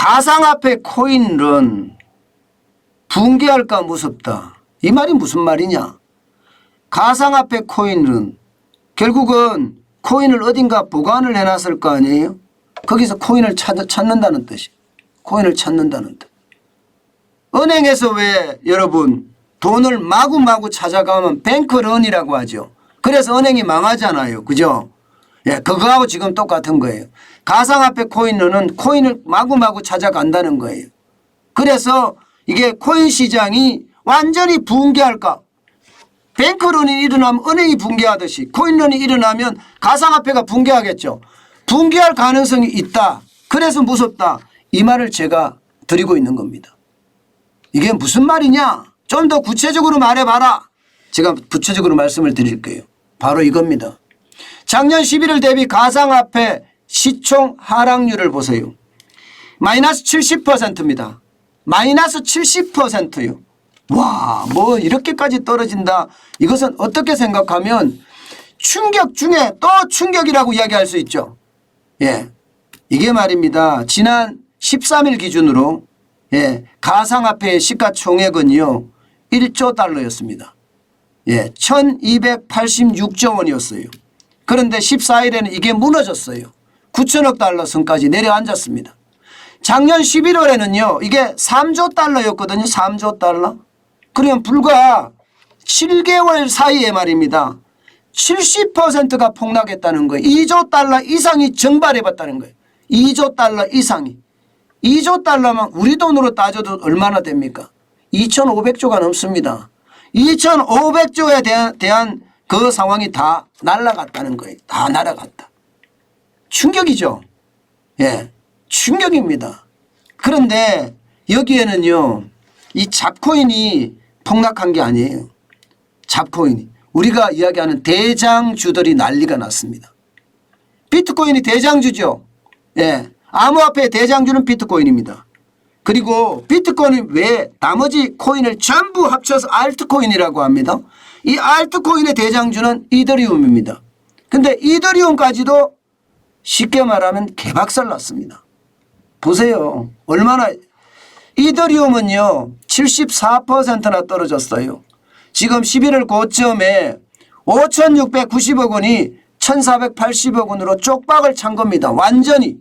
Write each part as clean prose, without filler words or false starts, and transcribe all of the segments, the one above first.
가상화폐 코인은 붕괴할까 무섭다. 이 말이 무슨 말이냐. 가상화폐 코인은 결국은 코인을 어딘가 보관을 해놨을 거 아니에요. 거기서 코인을 찾는다는 뜻이. 코인을 찾는다는 뜻. 은행에서 왜 여러분 돈을 마구마구 찾아가면 뱅크런이라고 하죠. 그래서 은행이 망하잖아요. 그죠? 예, 그거하고 지금 똑같은 거예요. 가상화폐 코인은 코인을 마구마구 찾아간다는 거예요. 그래서 이게 코인 시장이 완전히 붕괴할까. 뱅크런이 일어나면 은행이 붕괴하듯이 코인런이 일어나면 가상화폐가 붕괴하겠죠. 붕괴할 가능성이 있다. 그래서 무섭다. 이 말을 제가 드리고 있는 겁니다. 이게 무슨 말이냐? 좀 더 구체적으로 말해봐라. 제가 구체적으로 말씀을 드릴게요. 바로 이겁니다. 작년 11월 대비 가상화폐 시총 하락률을 보세요. 마이너스 70%입니다. 마이너스 70%요. 와, 뭐 이렇게까지 떨어진다. 이것은 어떻게 생각하면 충격 중에 또 충격이라고 이야기할 수 있죠. 예, 이게 말입니다. 지난 13일 기준으로 가상화폐의 시가총액은요 1조 달러였습니다. 1286조 원이었어요. 그런데 14일에는 이게 무너졌어요. 9천억 달러 선까지 내려앉았습니다. 작년 11월에는요 이게 3조 달러였거든요. 3조 달러. 그러면 불과 7개월 사이에 말입니다. 70%가 폭락했다는 거예요. 2조 달러 이상이 증발해봤다는 거예요. 2조 달러 이상이. 2조 달러면 우리 돈으로 따져도 얼마나 됩니까? 2,500조가 넘습니다. 2,500조에 대한 그 상황이 다 날아갔다는 거예요. 다 날아갔다. 충격이죠. 예, 충격입니다. 그런데 여기에는요 이 잡코인이 폭락한 게 아니에요. 잡코인이. 우리가 이야기하는 대장주들이 난리가 났습니다. 비트코인이 대장주죠. 예, 암호화폐의 대장주는 비트코인입니다. 그리고 비트코인이 왜 나머지 코인을 전부 합쳐서 알트코인이라고 합니다. 이 알트코인의 대장주는 이더리움입니다. 근데 이더리움까지도 쉽게 말하면 개박살 났습니다. 보세요. 얼마나. 이더리움은요 74%나 떨어졌어요. 지금 11월 고점에 5,690억 원이 1,480억 원으로 쪽박을 찬 겁니다. 완전히.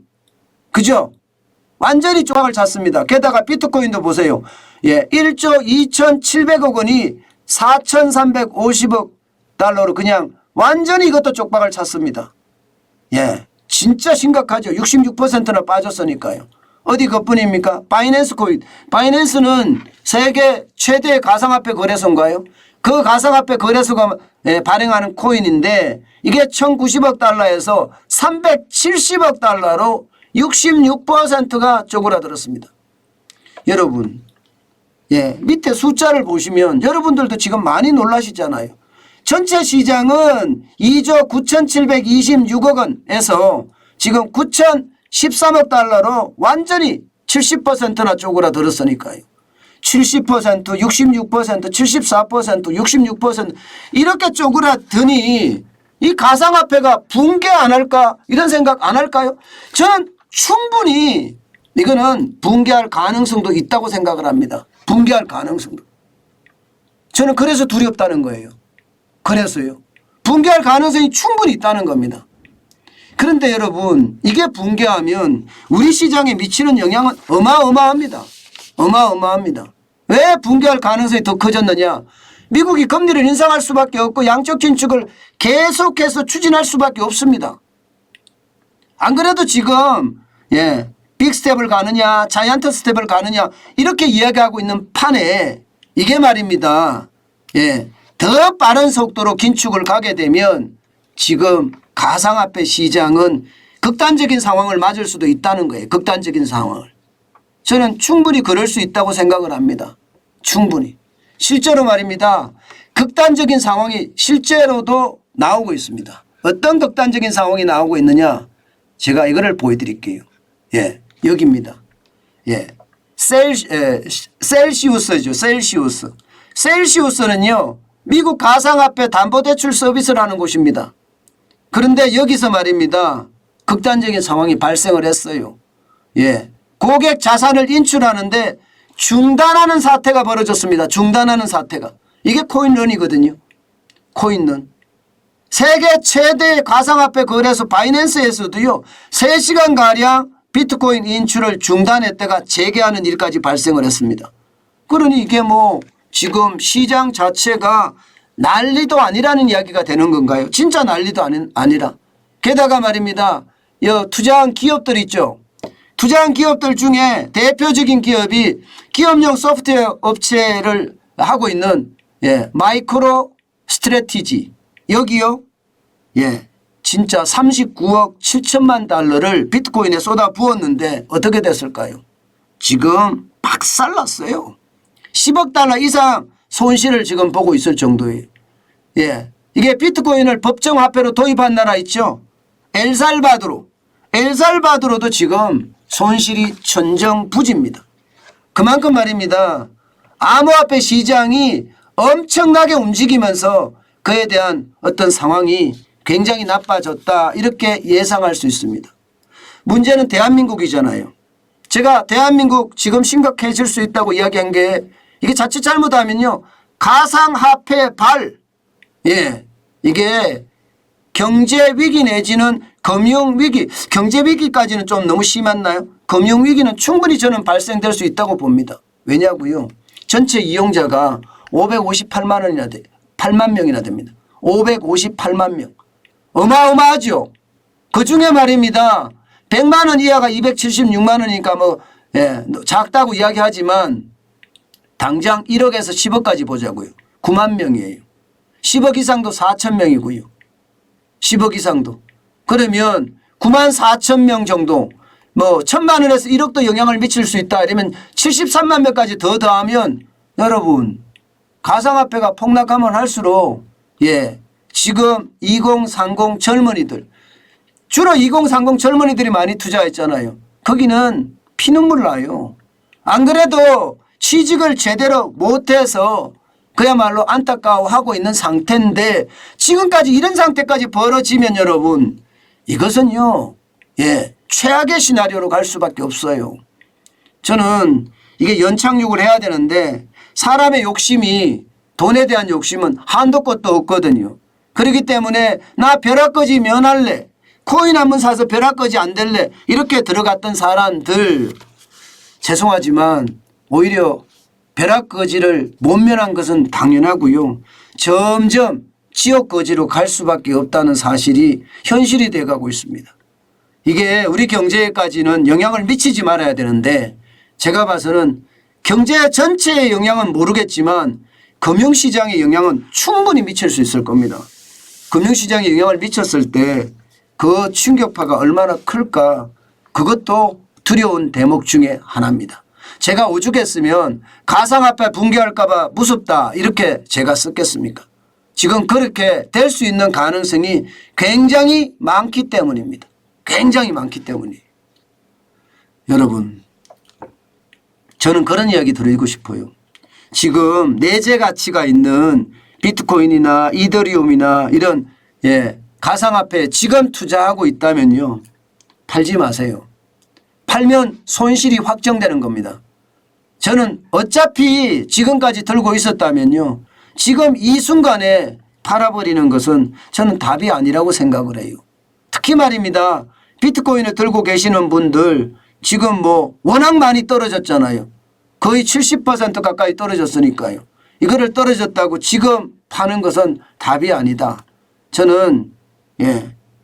그죠? 완전히 쪽박을 찼습니다. 게다가 비트코인도 보세요. 1조 2,700억 원이 4,350억 달러로 그냥 완전히 이것도 쪽박을 찼습니다. 진짜 심각하죠. 66%나 빠졌으니까요. 어디 그뿐입니까? 바이낸스 코인. 바이낸스는 세계 최대 가상화폐 거래소인가요? 그 가상화폐 거래소가 발행하는 코인인데 이게 1,090억 달러에서 370억 달러로 66%가 쪼그라들었습니다. 여러분, 밑에 숫자를 보시면 여러분들도 지금 많이 놀라시잖아요. 전체 시장은 2조 9,726억 원에서 지금 9,013억 달러로 완전히 70%나 쪼그라들었으니까요. 70%, 66%, 74%, 66% 이렇게 쪼그라드니 이 가상화폐가 붕괴 안 할까 이런 생각 안 할까요? 저는 충분히 이거는 붕괴할 가능성도 있다고 생각을 합니다. 붕괴할 가능성도. 저는 그래서 두렵다는 거예요. 그래서요. 붕괴할 가능성이 충분히 있다는 겁니다. 그런데 여러분 이게 붕괴하면 우리 시장에 미치는 영향은 어마어마합니다. 어마어마합니다. 왜 붕괴할 가능성이 더 커졌느냐. 미국이 금리를 인상할 수밖에 없고 양적 긴축을 계속해서 추진할 수밖에 없습니다. 안 그래도 지금 빅스텝을 가느냐 자이언트 스텝을 가느냐 이렇게 이야기하고 있는 판에 이게 말입니다. 더 빠른 속도로 긴축을 가게 되면 지금 가상화폐 시장은 극단적인 상황을 맞을 수도 있다는 거예요. 극단적인 상황을. 저는 충분히 그럴 수 있다고 생각을 합니다. 충분히. 실제로 말입니다. 극단적인 상황이 실제로도 나오고 있습니다. 어떤 극단적인 상황이 나오고 있느냐. 제가 이거를 보여드릴게요. 여기입니다. 셀시우스죠. 셀시우스. 셀시우스는요. 미국 가상화폐 담보대출 서비스라는 곳입니다. 그런데 여기서 말입니다. 극단적인 상황이 발생을 했어요. 고객 자산을 인출하는데 중단하는 사태가 벌어졌습니다. 중단하는 사태가. 이게 코인런이거든요. 코인런. 세계 최대 가상화폐 거래소 바이낸스에서도요. 3시간가량 비트코인 인출을 중단했다가 재개하는 일까지 발생을 했습니다. 그러니 이게 뭐 지금 시장 자체가 난리도 아니라는 이야기가 되는 건가요? 진짜 난리도 아니라. 게다가 말입니다. 투자한 기업들 있죠. 투자한 기업들 중에 대표적인 기업이 기업용 소프트웨어 업체를 하고 있는 마이크로 스트래티지. 여기요. 진짜 39억 7천만 달러를 비트코인에 쏟아 부었는데 어떻게 됐을까요? 지금 박살났어요. 10억 달러 이상 손실을 지금 보고 있을 정도예요. 이게 비트코인을 법정화폐로 도입한 나라 있죠. 엘살바도르. 엘살바도르도 지금 손실이 천정부지입니다. 그만큼 말입니다. 암호화폐 시장이 엄청나게 움직이면서 그에 대한 어떤 상황이 굉장히 나빠졌다 이렇게 예상할 수 있습니다. 문제는 대한민국이잖아요. 제가 대한민국 지금 심각해질 수 있다고 이야기한 게 이게 자칫 잘못하면요. 가상화폐 이게 경제위기 내지는 금융위기. 경제위기까지는 좀 너무 심했나요? 금융위기는 충분히 저는 발생될 수 있다고 봅니다. 왜냐고요? 전체 이용자가 8만 명이나 됩니다. 558만 명. 어마어마하죠. 그중에 말입니다. 100만 원 이하가 276만 원이니까 작다고 이야기하지만 당장 1억에서 10억까지 보자고요. 9만 명이에요. 10억 이상도 4천 명이고요. 10억 이상도. 그러면 9만 4천 명 정도 1,000만 원에서 1억도 영향을 미칠 수 있다. 이러면 73만 명까지 더 더하면 여러분 가상화폐가 폭락하면 할수록 지금 2030 젊은이들 주로 2030 젊은이들이 많이 투자했잖아요. 거기는 피눈물 나요. 안 그래도 취직을 제대로 못해서 그야말로 안타까워하고 있는 상태인데 지금까지 이런 상태까지 벌어지면 여러분 이것은요 최악의 시나리오로 갈 수밖에 없어요. 저는 이게 연착륙을 해야 되는데 사람의 욕심이 돈에 대한 욕심은 한도 끝도 없거든요. 그렇기 때문에 나 벼락거지 면할래. 코인 한번 사서 벼락거지 안 될래. 이렇게 들어갔던 사람들 죄송하지만 오히려 벼락거지를 못 면한 것은 당연하고요. 점점 지옥거지로 갈 수밖에 없다는 사실이 현실이 돼가고 있습니다. 이게 우리 경제에까지는 영향을 미치지 말아야 되는데 제가 봐서는 경제 전체의 영향은 모르겠지만 금융시장의 영향은 충분히 미칠 수 있을 겁니다. 금융시장에 영향을 미쳤을 때 그 충격파가 얼마나 클까 그것도 두려운 대목 중에 하나입니다. 제가 오죽했으면 가상화폐 붕괴할까 봐 무섭다 이렇게 제가 썼겠습니까? 지금 그렇게 될 수 있는 가능성이 굉장히 많기 때문입니다. 굉장히 많기 때문이에요. 여러분 저는 그런 이야기 드리고 싶어요. 지금 내재 가치가 있는 비트코인이나 이더리움이나 이런 가상화폐에 지금 투자하고 있다면요. 팔지 마세요. 팔면 손실이 확정되는 겁니다. 저는 어차피 지금까지 들고 있었다면요. 지금 이 순간에 팔아버리는 것은 저는 답이 아니라고 생각을 해요. 특히 말입니다. 비트코인을 들고 계시는 분들 지금 워낙 많이 떨어졌잖아요. 거의 70% 가까이 떨어졌으니까요. 이거를 떨어졌다고 지금 파는 것은 답이 아니다. 저는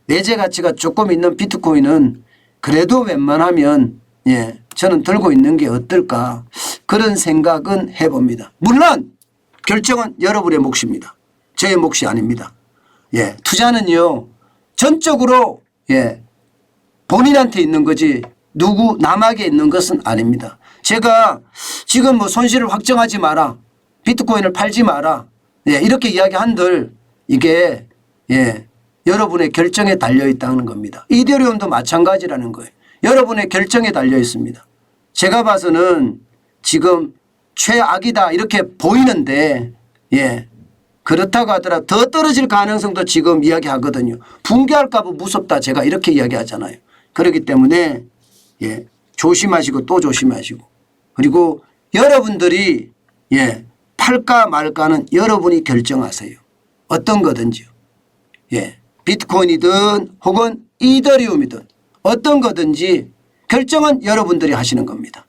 내재 가치가 조금 있는 비트코인은 그래도 웬만하면 저는 들고 있는 게 어떨까 그런 생각은 해봅니다. 물론 결정은 여러분의 몫입니다. 저의 몫이 아닙니다. 투자는요 전적으로 본인한테 있는 거지 누구 남에게 있는 것은 아닙니다. 제가 지금 손실을 확정하지 마라. 비트코인을 팔지 마라. 이렇게 이야기한들 이게 여러분의 결정에 달려 있다는 겁니다. 이더리움도 마찬가지라는 거예요. 여러분의 결정에 달려 있습니다. 제가 봐서는 지금 최악이다 이렇게 보이는데 그렇다고 하더라도 더 떨어질 가능성도 지금 이야기하거든요. 붕괴할까 봐 무섭다 제가 이렇게 이야기하잖아요. 그렇기 때문에 조심하시고 또 조심하시고. 그리고 여러분들이 팔까 말까는 여러분이 결정하세요. 어떤 거든지요. 비트코인이든 혹은 이더리움이든 어떤 거든지 결정은 여러분들이 하시는 겁니다.